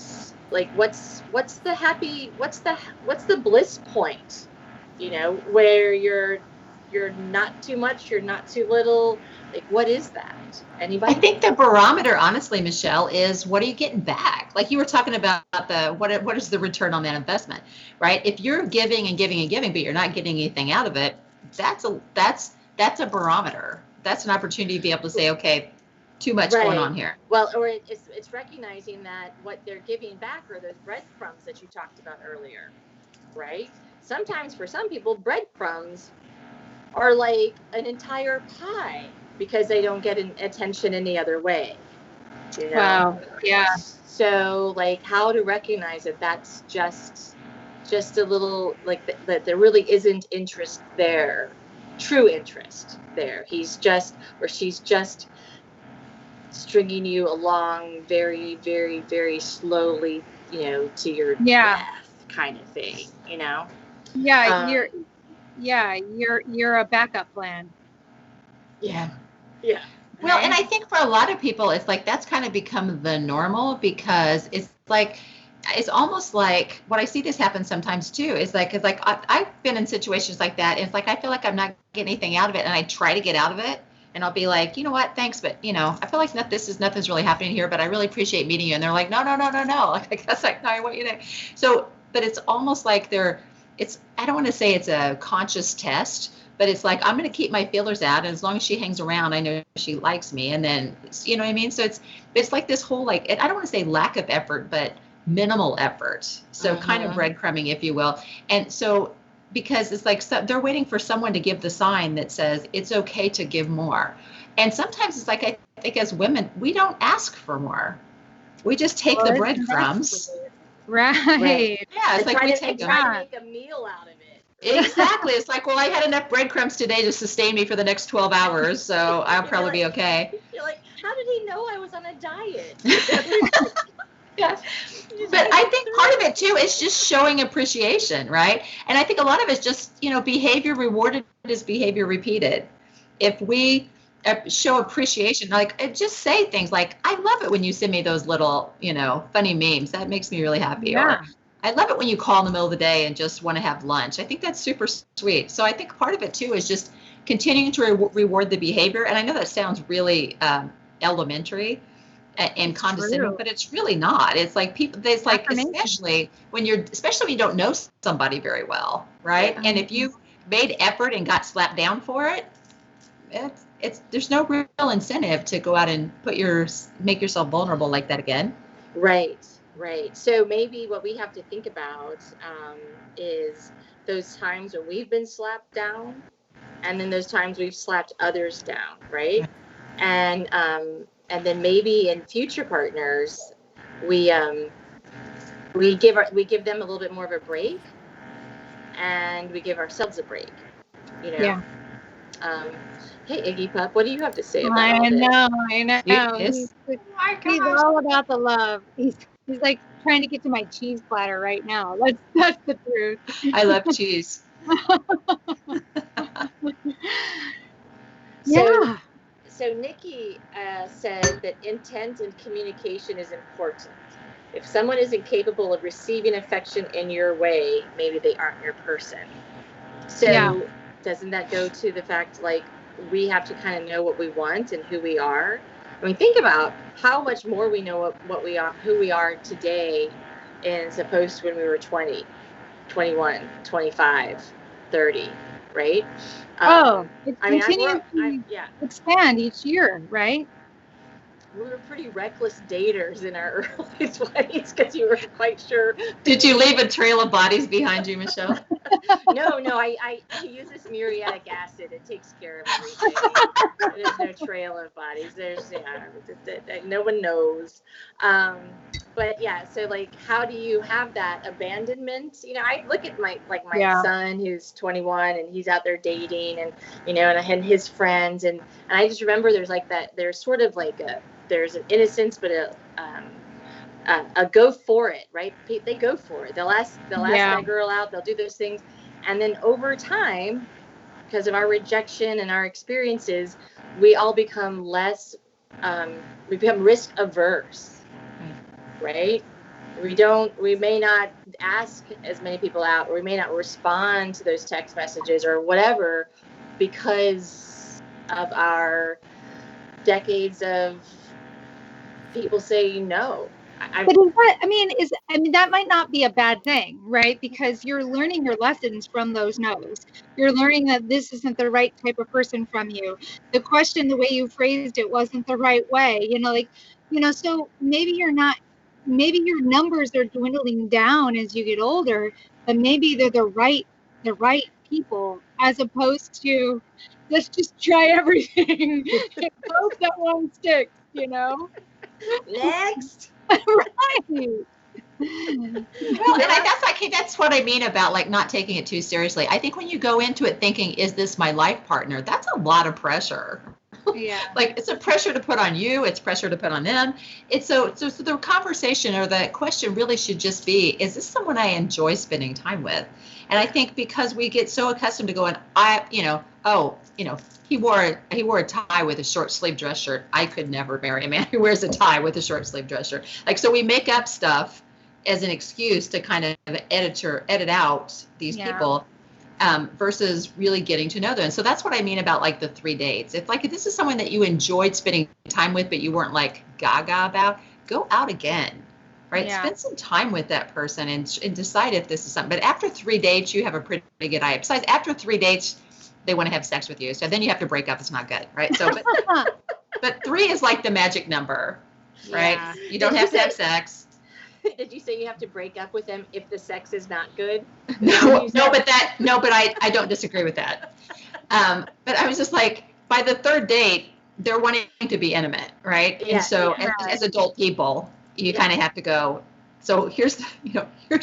like what's the bliss point, where you're not too much, you're not too little. Like, what is that? Anybody? I think the barometer, honestly, Michelle, is what are you getting back? Like you were talking about what is the return on that investment, right? If you're giving and giving and giving, but you're not getting anything out of it, that's a barometer. That's an opportunity to be able to say, okay, too much going on here. Well, or it's recognizing that what they're giving back are those breadcrumbs that you talked about earlier, right? Sometimes for some people, breadcrumbs are like an entire pie because they don't get attention any other way. Wow. Yeah. So like how to recognize that that's just a little like that there really isn't interest there, true interest there. He's just or she's just stringing you along very, very, very slowly, to your death kind of thing, Yeah, you're a backup plan. Yeah. Well, and I think for a lot of people, it's like that's kind of become the normal because it's almost like what I see this happen sometimes too. Is like, I've been in situations like that. It's like I feel like I'm not getting anything out of it, and I try to get out of it. And I'll be like, you know what, thanks, but I feel like nothing's really happening here, but I really appreciate meeting you. And they're like, no. Like, I guess no, I want you to. So, but it's almost like I don't want to say it's a conscious test, but it's like, I'm going to keep my feelers out. And as long as she hangs around, I know she likes me. And then, you know what I mean? So it's like this whole, like, I don't want to say lack of effort, but minimal effort. So kind of breadcrumbing, if you will. And so, because it's like they're waiting for someone to give the sign that says it's okay to give more. And sometimes it's like, I think as women, we don't ask for more. We just take the breadcrumbs. Right. Yeah, it's like we take them. Try to make a meal out of it. Exactly. It's like, well, I had enough breadcrumbs today to sustain me for the next 12 hours, so I'll probably be okay. You're like, how did he know I was on a diet? Yeah. But I think part of it too is just showing appreciation, right? And I think a lot of it's just, behavior rewarded is behavior repeated. If we show appreciation, like just say things like, I love it when you send me those little, funny memes. That makes me really happy. Yeah. Or I love it when you call in the middle of the day and just want to have lunch. I think that's super sweet. So I think part of it too is just continuing to reward the behavior. And I know that sounds really elementary and condescending, but it's really not. It's like especially when you don't know somebody very well, right? Yeah. And if you made effort and got slapped down for it, there's no real incentive to go out and make yourself vulnerable like that again. Right. Right. So maybe what we have to think about is those times when we've been slapped down, and then those times we've slapped others down, right? And then maybe in future partners, we we give them a little bit more of a break, and we give ourselves a break. You know. Yeah. Hey, Iggy Pup, what do you have to say about I all this? know. Yes. He's all about the love. He's like trying to get to my cheese platter right now. That's the truth. I love cheese. Yeah. So Nikki said that intent and communication is important. If someone isn't capable of receiving affection in your way, maybe they aren't your person. So doesn't that go to the fact, like, we have to kind of know what we want and who we are? I mean, think about how much more we know what we are, who we are today, as opposed to when we were 20, 21, 25, 30, right? It continues to expand each year, right? We were pretty reckless daters in our early 20s because you were quite sure. Did you leave a trail of bodies behind you, Michelle? No, I use this muriatic acid. It takes care of everything. There's no trail of bodies. There's, no one knows. But yeah, so like, how do you have that abandonment? You know, I look at my son who's 21 and he's out there dating, and and his friends, and I just remember there's sort of like there's an innocence, but a go for it, right? They go for it. They'll ask that girl out. They'll do those things, and then over time, because of our rejection and our experiences, we all become less. We become risk averse. Right? We may not ask as many people out, or we may not respond to those text messages or whatever, because of our decades of people saying no. But that might not be a bad thing, right? Because you're learning your lessons from those no's. You're learning that this isn't the right type of person from you. The question, the way you phrased it, wasn't the right way. So maybe your numbers are dwindling down as you get older, but maybe they're the right people, as opposed to let's just try everything and hope that one sticks. Next. Right. Well, and that's what I mean about like not taking it too seriously. I think when you go into it thinking, is this my life partner? That's a lot of pressure. Yeah. Like, it's a pressure to put on you. It's pressure to put on them. It's so the conversation or the question really should just be, is this someone I enjoy spending time with? And I think because we get so accustomed to going, he wore a tie with a short sleeve dress shirt. I could never marry a man who wears a tie with a short sleeve dress shirt. Like, so we make up stuff as an excuse to kind of edit out these people. Versus really getting to know them. And so that's what I mean about like the 3 dates. If this is someone that you enjoyed spending time with, but you weren't like gaga about, go out again, right? Yeah. Spend some time with that person and decide if this is something. But after 3 dates, you have a pretty good idea. Besides, after 3 dates, they want to have sex with you. So then you have to break up. It's not good, right? So, but 3 is like the magic number, right? Yeah. You don't have to have sex. Did you say you have to break up with them if the sex is not good? No, but I don't disagree with that. But I was just like, by the 3rd date, they're wanting to be intimate, right? Yeah, and so as adult people, you kind of have to go. So here's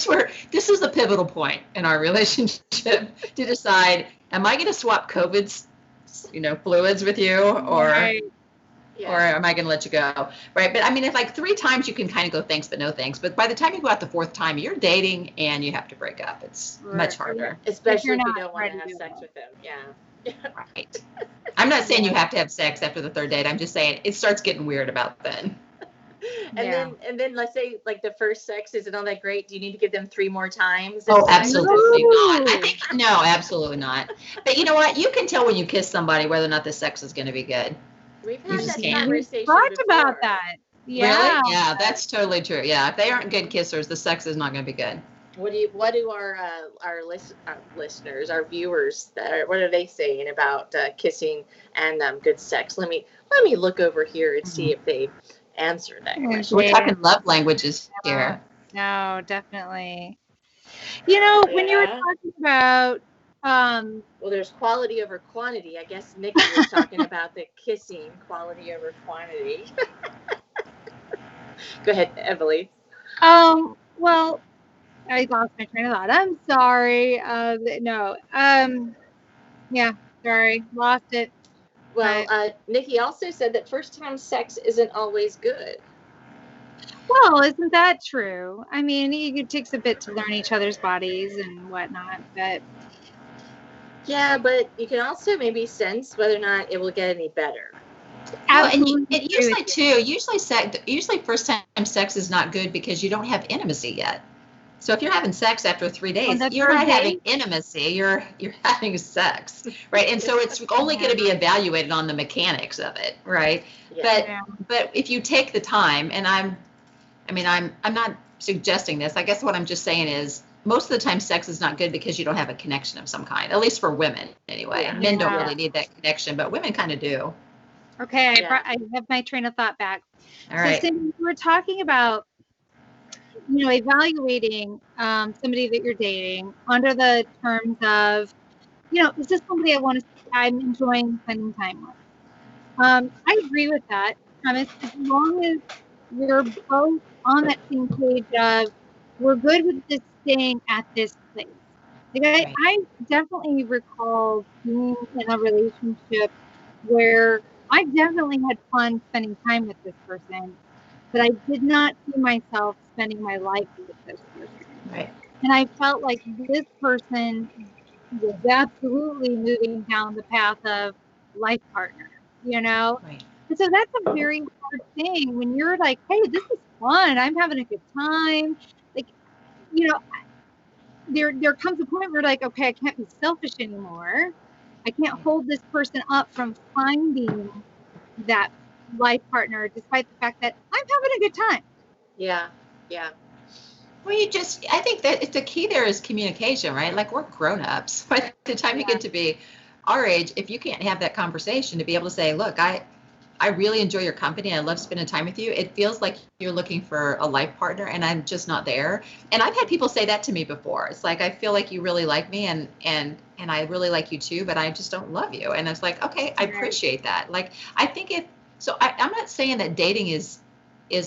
where this is the pivotal point in our relationship to decide, am I going to swap COVID's, fluids with you, or right. Or am I going to let you go? Right. But I mean, if like 3 times you can kind of go thanks, but no thanks. But by the time you go out the 4th time, you're dating and you have to break up. It's much harder. Especially if you don't want to have sex with them. Yeah. Right. I'm not saying you have to have sex after the 3rd date. I'm just saying it starts getting weird about then. And then let's say like the first sex isn't all that great. Do you need to give them 3 more times? Oh, absolutely not. I think no, absolutely not. But you know what? You can tell when you kiss somebody whether or not the sex is going to be good. We've had that conversation. We've talked about that. Yeah. Really? Yeah, that's totally true. Yeah, if they aren't good kissers, the sex is not going to be good. What do our listeners, our viewers, what are they saying about kissing and good sex? Let me look over here and see if they answered that question. We're talking love languages here. No, definitely. You know, when you were Yeah. talking about, Well, there's quality over quantity. I guess Nikki was talking about the kissing, quality over quantity. Go ahead, Emily. well, I lost my train of thought. I'm sorry. No. Yeah, sorry, lost it. Well, But Nikki also said that first time sex isn't always good. well, isn't that true? I mean, it takes a bit to learn each other's bodies and whatnot, but Yeah, but you can also maybe sense whether or not it will get any better. Well, and absolutely agree usually with you. too, usually first time sex is not good because you don't have intimacy yet. So if you're having sex after 3 On days, the you're third not having day, intimacy, you're having sex, right? And so it's only going to be evaluated on the mechanics of it, right? Yeah. But if you take the time, and I'm not suggesting this. I guess what I'm just saying is most of the time sex is not good because you don't have a connection of some kind, at least for women anyway. Yeah. Men don't Yeah. really need that connection, but women kind of do. Okay, Yeah. I have my train of thought back. All So, right. Cindy, we're talking about, evaluating somebody that you're dating under the terms of, is this somebody I'm enjoying spending time with? I agree with that premise as long as we're both on that same page of we're good with this staying at this place. Like Right. I definitely recall being in a relationship where I definitely had fun spending time with this person, but I did not see myself spending my life with this person. Right. And I felt like this person was absolutely moving down the path of life partner, you know? Right. And so that's a very hard thing when you're like, hey, this is fun. I'm having a good time. Like, you know, there comes a point where like, okay, I can't be selfish anymore. I can't hold this person up from finding that life partner despite the fact that I'm having a good time. Yeah. Yeah. Well, I think that the key there is communication, right? Like we're grown-ups. By the time you get to be our age, if you can't have that conversation to be able to say, look, I really enjoy your company. I love spending time with you. It feels like you're looking for a life partner and I'm just not there. And I've had people say that to me before. It's like, I feel like you really like me and I really like you too, but I just don't love you. And it's like, okay, I appreciate that. Like, I think I'm not saying that dating is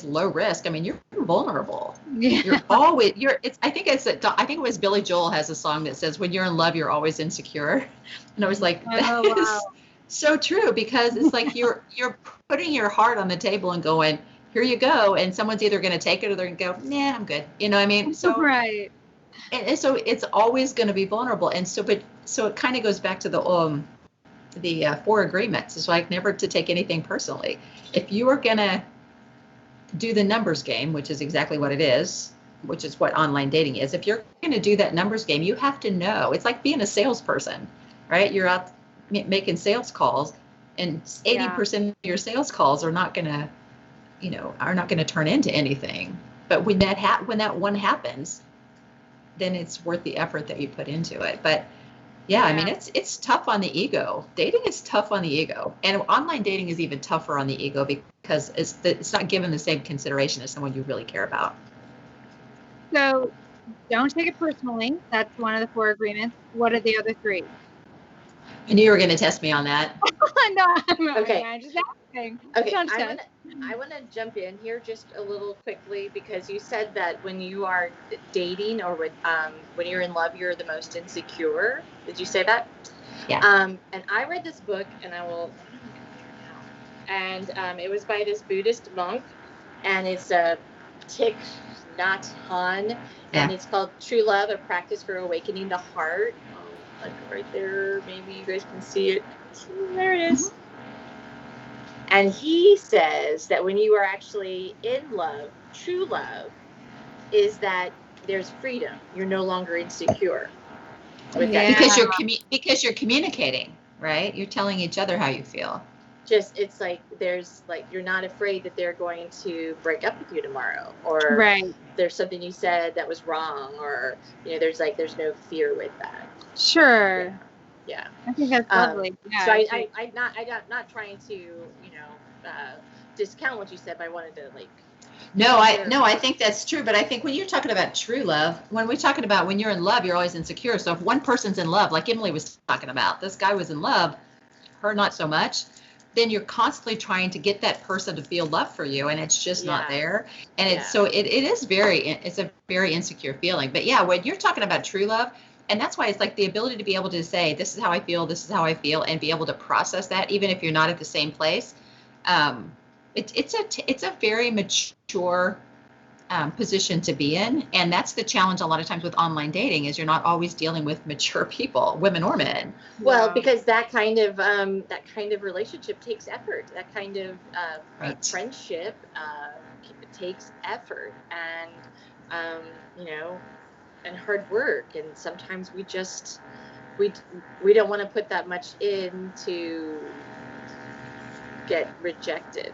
low risk. I mean, you're vulnerable. Yeah. I think it was Billy Joel has a song that says, when you're in love, you're always insecure. And I was like, that Oh, is wow. so true, because it's like you're putting your heart on the table and going, here you go. And someone's either going to take it or they're going to go, nah, I'm good. You know what I mean? So, Right. and so it's always going to be vulnerable. And so it kind of goes back to the 4 agreements. It's like never to take anything personally. If you are going to do the numbers game, which is exactly what it is, which is what online dating is. If you're going to do that numbers game, you have to know. It's like being a salesperson, right? You're out making sales calls, and 80% of your sales calls are not going to turn into anything. But when that one happens, then it's worth the effort that you put into it. But yeah, I mean, it's tough on the ego. Dating is tough on the ego, and online dating is even tougher on the ego because it's not given the same consideration as someone you really care about. So don't take it personally. That's one of the 4 agreements. What are the other 3? I knew you were going to test me on that. No, Okay. I'm just asking. Okay, Don't I want to jump in here just a little quickly because you said that when you are dating or when you're in love, you're the most insecure. Did you say that? Yeah. And I read this book, and and it was by this Buddhist monk, and it's a Thich Nhat Hanh, and it's called True Love: A Practice for Awakening the Heart. Oh, like right there, maybe you guys can see it. There it is. And he says that when you are actually in love, true love, is that there's freedom. You're no longer insecure with that. Because you're communicating, right? You're telling each other how you feel. Just it's like you're not afraid that they're going to break up with you tomorrow, or there's something you said that was wrong, or there's no fear with that. Sure. Yeah. I think that's lovely. Yeah. So I'm not trying to discount what you said, but I wanted to I think that's true. But I think when you're talking about true love, when we're talking about when you're in love, you're always insecure. So if one person's in love, like Emily was talking about, this guy was in love, her not so much, then you're constantly trying to get that person to feel love for you, and it's just not there. And it's it's a very insecure feeling. But yeah, when you're talking about true love, and that's why it's like the ability to be able to say, this is how I feel, and be able to process that, even if you're not at the same place. It's a very mature position to be in, and that's the challenge a lot of times with online dating, is you're not always dealing with mature people, women or men. Well, because that kind of relationship takes effort. That kind of friendship takes effort, and and hard work. And sometimes we don't want to put that much in to get rejected.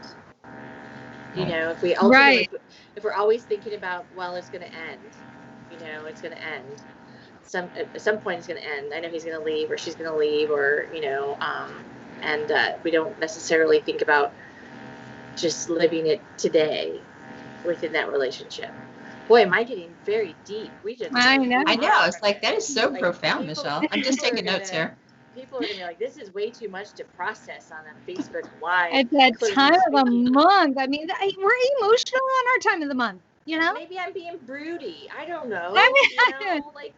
If we ultimately, if we're always thinking about, well, it's going to end, it's going to end. At some point it's going to end. I know he's going to leave, or she's going to leave, or, and we don't necessarily think about just living it today within that relationship. Boy, am I getting very deep. I know. It's like, that is so profound, Michelle. I'm just taking notes here. People are going to be like, this is way too much to process on a Facebook Live. At that time of the month. I mean, we're emotional on our time of the month, Maybe I'm being broody. I don't know.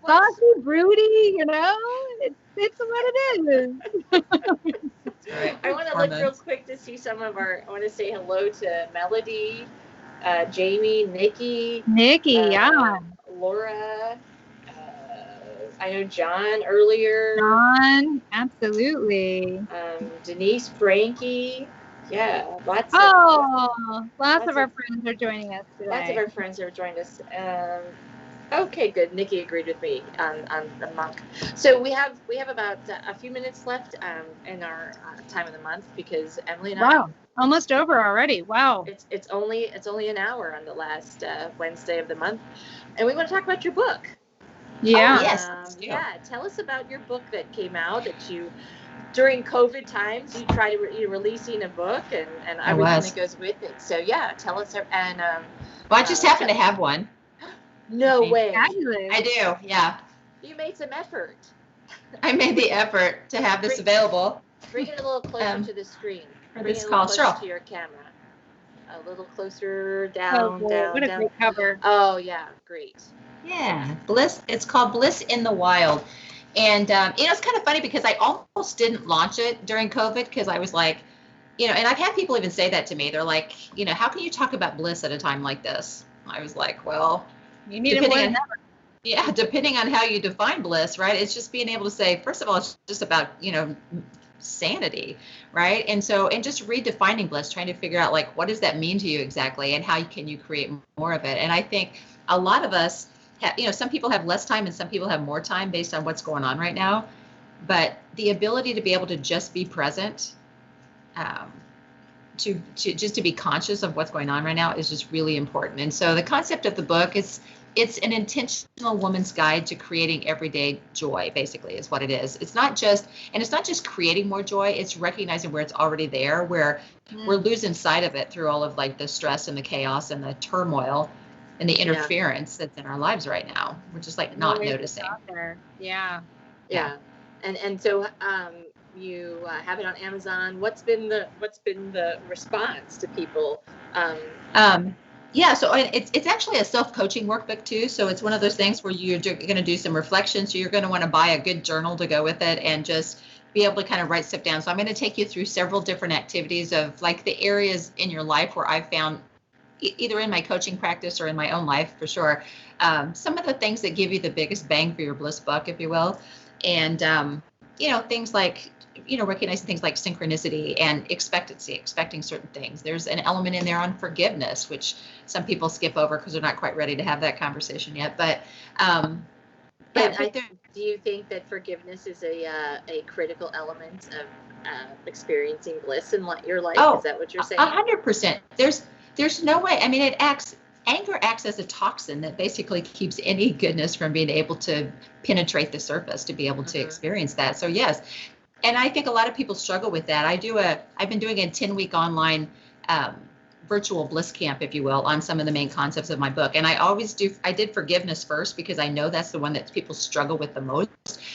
Bossy, broody, it's what it is. Right. I want to look real quick to see I want to say hello to Melody, Jamie, Nikki, Laura. I know John earlier. John, absolutely. Denise, Frankie. Yeah, lots of our friends are joining us today. Lots of our friends are joining us. Okay, good. Nikki agreed with me on the monk. So we have about a few minutes left in our time of the month, because Emily and I. Almost over already. Wow. It's only an hour on the last Wednesday of the month, and we want to talk about your book. Yeah. Yes. Tell us about your book that came out, that you, during COVID times, you tried releasing a book and everything that goes with it. So tell us. And I just happen to have one. No way. Fabulous. I do. Yeah. You made some effort. I made the effort to have this available. Bring it a little closer to the screen. For this call, sure. To your camera. A little closer, down. What a great cover. Oh yeah, great. Yeah, Bliss. It's called Bliss in the Wild. And, it's kind of funny because I almost didn't launch it during COVID, because I was like, and I've had people even say that to me. They're like, how can you talk about bliss at a time like this? I was like, well, you need it more than ever. Yeah, depending on how you define bliss, right? It's just being able to say, first of all, it's just about, sanity, right? And just redefining bliss, trying to figure out, like, what does that mean to you exactly, and how can you create more of it? And I think a lot of us some people have less time and some people have more time based on what's going on right now. But the ability to be able to just be present, to be conscious of what's going on right now is just really important. And so the concept of the book is, it's an intentional woman's guide to creating everyday joy, basically, is what it is. It's not just creating more joy, it's recognizing where it's already there, where we're losing sight of it through all of, like, the stress and the chaos and the turmoil and the interference that's in our lives right now. We're just, like, not noticing. Yeah. And so you have it on Amazon. What's been the response to people? So it's actually a self-coaching workbook too. So it's one of those things where you're going to do some reflection. So you're going to want to buy a good journal to go with it, and just be able to kind of write stuff down. So I'm going to take you through several different activities of, like, the areas in your life where I've found, either in my coaching practice or in my own life for sure, some of the things that give you the biggest bang for your bliss buck, if you will. And, things like, recognizing things like synchronicity and expecting certain things. There's an element in there on forgiveness, which some people skip over because they're not quite ready to have that conversation yet. But do you think that forgiveness is a critical element of experiencing bliss in your life? Is that what you're saying? 100%. There's no way. I mean, anger acts as a toxin that basically keeps any goodness from being able to penetrate the surface, to be able to experience that. So yes. And I think a lot of people struggle with that. I've been doing a 10-week online virtual bliss camp, if you will, on some of the main concepts of my book. And I did forgiveness first because I know that's the one that people struggle with the most,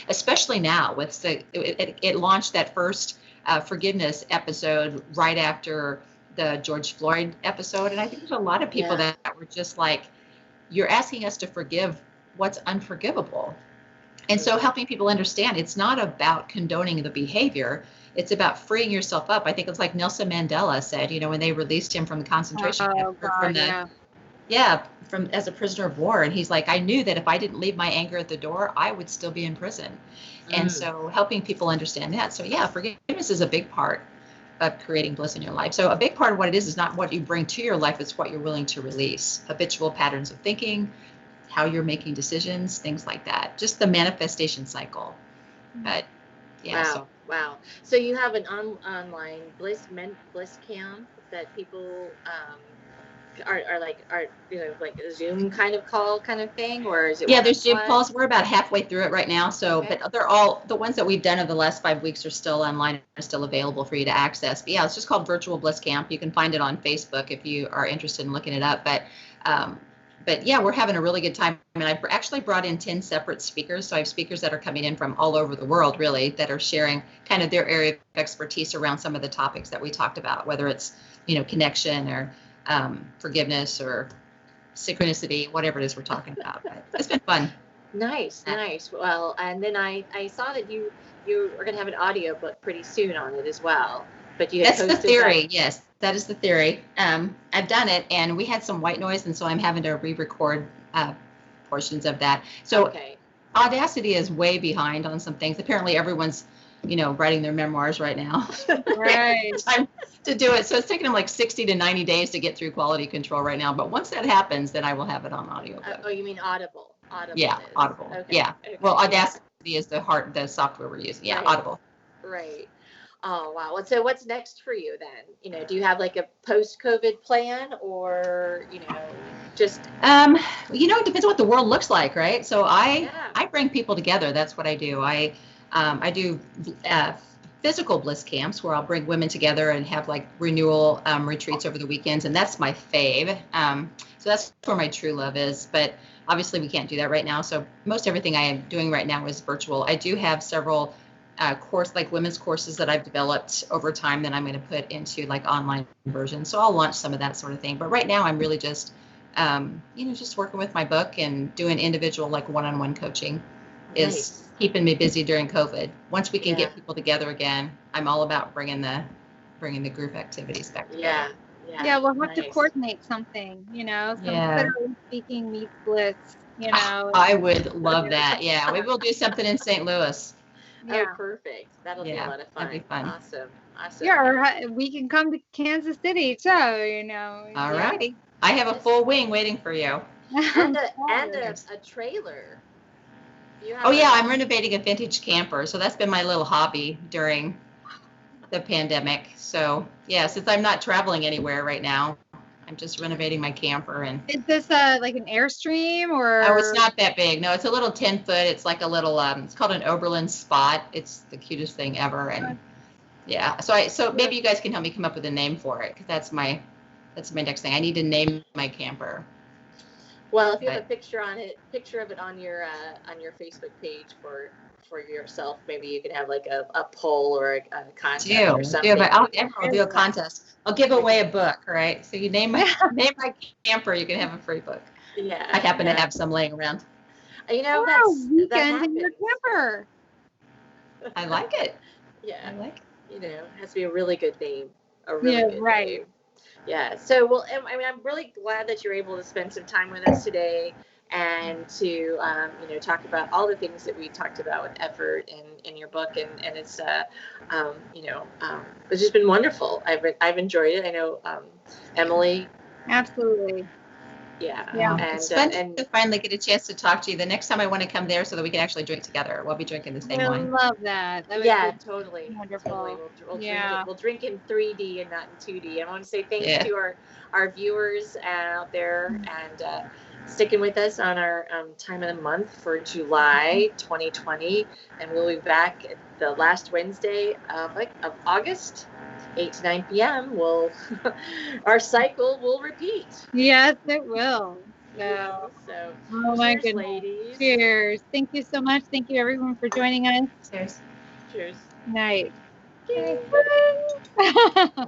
especially now with it launched that first forgiveness episode right after the George Floyd episode. And I think there's a lot of people that were just like, you're asking us to forgive what's unforgivable. And so helping people understand it's not about condoning the behavior. It's about freeing yourself up. I think it's like Nelson Mandela said, when they released him from the concentration camp, from as a prisoner of war. And he's like, I knew that if I didn't leave my anger at the door, I would still be in prison. And so helping people understand that. So forgiveness is a big part of creating bliss in your life. So a big part of what it is not what you bring to your life, it's what you're willing to release. Habitual patterns of thinking, how you're making decisions, things like that. Just the manifestation cycle. But Wow. So you have an online bliss camp that people are like a Zoom kind of call kind of thing, or is it? Yeah, there's Zoom calls. We're about halfway through it right now. So, but they're all the ones that we've done over the last 5 weeks are still online, are still available for you to access. But yeah, it's just called Virtual Bliss Camp. You can find it on Facebook if you are interested in looking it up. But yeah, we're having a really good time. I mean, I've actually brought in 10 separate speakers. So I have speakers that are coming in from all over the world, really, that are sharing kind of their area of expertise around some of the topics that we talked about, whether it's, connection or forgiveness or synchronicity, whatever it is we're talking about. But it's been fun. Nice. Well, and then I saw that you are going to have an audio book pretty soon on it as well. But that's the theory. Yes, that is the theory. I've done it, and we had some white noise, and so I'm having to re-record portions of that. So Audacity is way behind on some things. Apparently, everyone's writing their memoirs right now. Right. Time to do it. So it's taking them like 60 to 90 days to get through quality control right now. But once that happens, then I will have it on audio. Oh, you mean Audible? Yeah, Audible. Okay. Yeah. Okay. Well, Audacity is the software we're using. Yeah, right. Audible. Right. Oh, wow. So what's next for you then? Do you have like a post-COVID plan, or, just? It depends on what the world looks like, right? So I bring people together. That's what I do. I do physical bliss camps where I'll bring women together and have like renewal retreats over the weekends. And that's my fave. So that's where my true love is. But obviously we can't do that right now. So most everything I am doing right now is virtual. I do have several women's courses that I've developed over time that I'm going to put into like online versions. So I'll launch some of that sort of thing. But right now I'm really just, just working with my book and doing individual like one-on-one coaching is keeping me busy during COVID. Once we can get people together again, I'm all about bringing the group activities back together. Yeah, we'll have to coordinate something, literally speaking meets bliss, I would love that. Yeah, we will do something in St. Louis. Yeah. Oh, perfect. That'll be a lot of fun. That'd be fun. Awesome. Yeah, or we can come to Kansas City too, All righty. I have a full wing waiting for you. And a trailer. I'm renovating a vintage camper. So that's been my little hobby during the pandemic. So since I'm not traveling anywhere right now, I'm just renovating my camper. And is this like an Airstream or? Oh, it's not that big. No, it's a little 10-foot. It's like a little. It's called an Oberlin Spot. It's the cutest thing ever. And so maybe you guys can help me come up with a name for it, because that's my next thing. I need to name my camper. Well, if you have a picture of it on your Facebook page for yourself, maybe you could have like a poll or a contest or something. I'll do a contest. I'll give away a book, right? So you name my camper, you can have a free book. Yeah. I happen to have some laying around. Weekend in your camper. I like it. Yeah. I like it. It has to be a really good name. A really good name. Yeah. So, I'm really glad that you're able to spend some time with us today and to, talk about all the things that we talked about with effort in your book. And it's, it's just been wonderful. I've enjoyed it. I know, Emily. Absolutely. Yeah. It's fun to finally get a chance to talk to you. The next time I want to come there so that we can actually drink together. We'll be drinking the same wine. I love that. Totally. Wonderful. Totally. We'll drink in 3D and not in 2D. I want to say thanks to our viewers out there, sticking with us on our time of the month for July 2020. And we'll be back the last Wednesday of August, 8 to 9 p.m. Our cycle will repeat. Yes, it will. So, So oh my cheers, goodness. ladies. Cheers. Thank you so much. Thank you, everyone, for joining us. Cheers. Cheers. Night. Cheers. Okay.